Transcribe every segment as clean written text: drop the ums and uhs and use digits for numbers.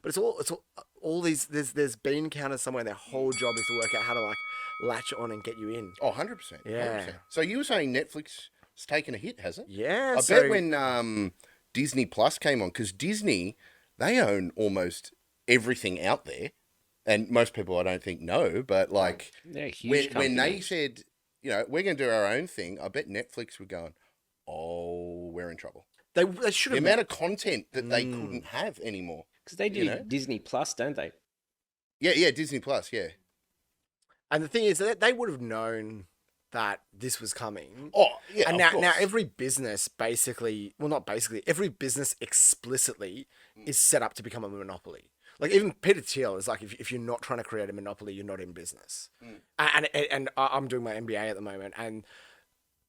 But all these. There's bean counters somewhere, and their whole job is to work out how to like latch on and get you in. Oh, 100%. Yeah. 100%. So you were saying Netflix has taken a hit, has it? Yeah. I So bet when Disney Plus came on, because Disney, they own almost everything out there. And most people I don't think know, but like They're a huge when they company. said, we're going to do our own thing, I bet Netflix were going, oh, we're in trouble. they should The have. amount of content that they couldn't have anymore. Because they do you know? Disney Plus, don't they? Yeah, Disney Plus, yeah. And the thing is that they would have known that this was coming. Oh, yeah, And of now course. every business basically, well, not basically, every business explicitly is set up to become a monopoly. Like even Peter Thiel is like, if you're not trying to create a monopoly, you're not in business. And I'm doing my MBA at the moment, and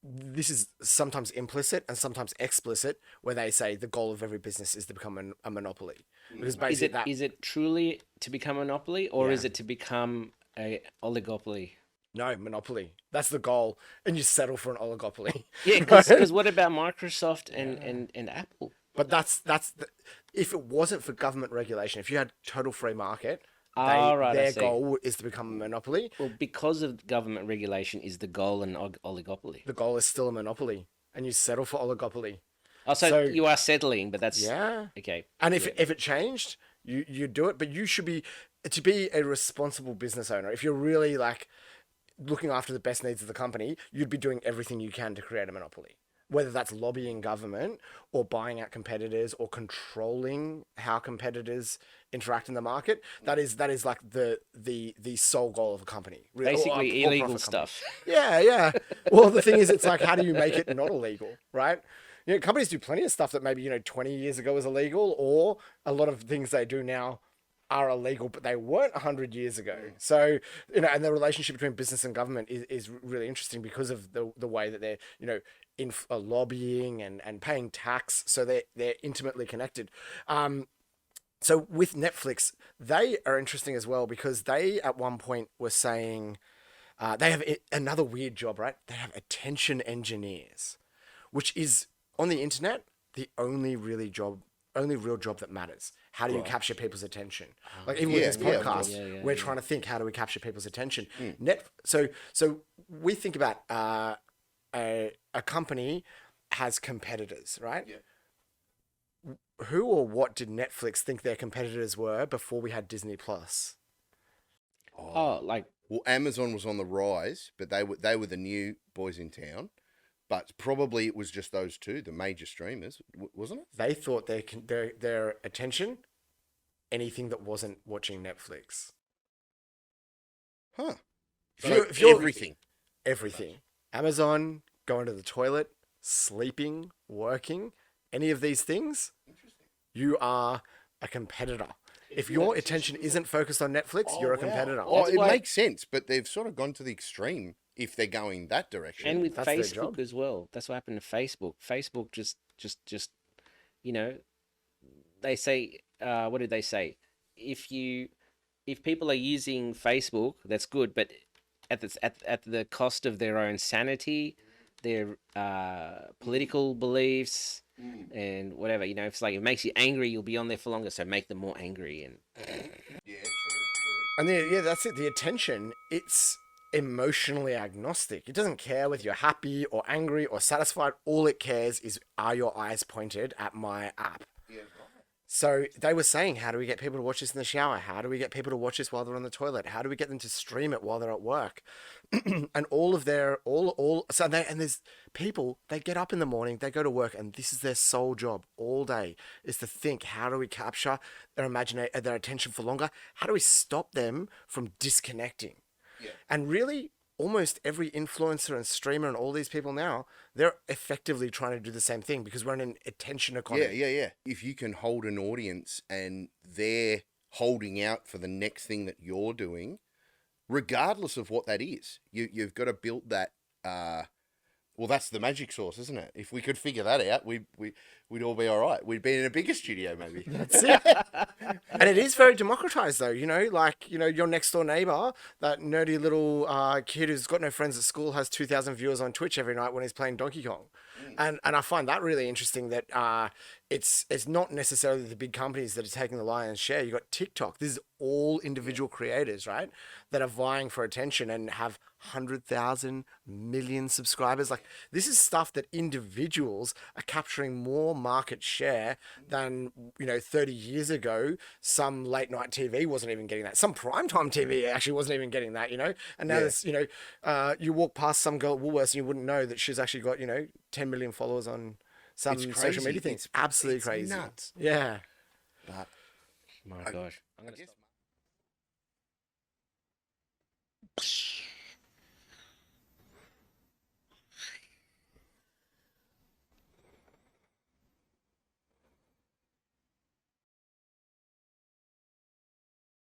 this is sometimes implicit and sometimes explicit, where they say the goal of every business is to become a monopoly. Because basically Is it truly to become a monopoly, or Yeah. is it to become a oligopoly? no, monopoly. That's the goal, and you settle for an oligopoly. Yeah, because what about Microsoft and Apple? But if it wasn't for government regulation, if you had total free market, Ah, right, I their see. goal is to become a monopoly. Well, because of government regulation, is the goal an oligopoly? The goal is still a monopoly, and you settle for oligopoly. Oh, so So- you are settling, but that's Yeah. okay. And if it changed, you do it, but you should be to be a responsible business owner. If you're really like looking after the best needs of the company, you'd be doing everything you can to create a monopoly. Whether that's lobbying government or buying out competitors or controlling how competitors interact in the market, that is like the sole goal of a company. Or a Basically for-profit illegal company. stuff. Yeah. Well, the thing is, it's like, how do you make it not illegal, right? Companies do plenty of stuff that maybe 20 years ago was illegal, or a lot of things they do now are illegal, but they weren't 100 years ago. So, and the relationship between business and government is really interesting because of the way that they're, in lobbying and paying tax. So they're intimately connected. So with Netflix, they are interesting as well because they at one point were saying they have another weird job, right? They have attention engineers, which is on the internet the only real job that matters. How do you capture people's attention? Like even with this Yeah, of podcast, course. we're trying to think, how do we capture people's attention? So we think about a company has competitors, right? Yeah. Who or what did Netflix think their competitors were before we had Disney Plus? Oh, like Well, Amazon was on the rise, but they were the new boys in town. But probably it was just those two, the major streamers, wasn't it? They thought their attention, anything that wasn't watching Netflix. Huh. If So you're- everything. Everything. Amazon, going to the toilet, sleeping, working, any of these things, you are a competitor. If your attention isn't focused on Netflix, you're a competitor. Oh, That's it why- makes sense, but they've sort of gone to the extreme if they're going that direction. and with That's their Facebook job. as well. That's what happened to Facebook. Facebook just they say what did they say? If people are using Facebook, that's good, but at the cost of their own sanity, their political beliefs, and whatever, if it's like it makes you angry, you'll be on there for longer. So make them more angry and Yeah, true. And that's it. The attention, it's emotionally agnostic. It doesn't care whether you're happy or angry or satisfied. All it cares is, are your eyes pointed at my app? Yeah, right. So they were saying, how do we get people to watch this in the shower? How do we get people to watch this while they're on the toilet? How do we get them to stream it while they're at work? And all of their and there's people, they get up in the morning, they go to work, and this is their sole job all day, is to think, how do we capture their attention for longer? How do we stop them from disconnecting? Yeah. And really, almost every influencer and streamer and all these people now, they're effectively trying to do the same thing because we're in an attention economy. Yeah. If you can hold an audience and they're holding out for the next thing that you're doing, regardless of what that is, you've got to build that. Well, that's the magic sauce, isn't it? If we could figure that out, we'd all be all right. We'd be in a bigger studio, maybe. That's it. And it is very democratized, though. Your next door neighbor, that nerdy little kid who's got no friends at school, has 2,000 viewers on Twitch every night when he's playing Donkey Kong. And I find that really interesting that it's not necessarily the big companies that are taking the lion's share. You got TikTok. This is all individual creators, right? That are vying for attention and have 100,000 million subscribers. Like this is stuff that individuals are capturing more market share than 30 years ago. Some late night TV wasn't even getting that. Some primetime TV actually wasn't even getting that. And now Yeah. there's you walk past some girl at Woolworths and you wouldn't know that she's actually got 10 million followers on some It's social crazy. media thing. It's Absolutely it's crazy. nuts. Yeah. But My I- gosh. I'm I gonna guess stop.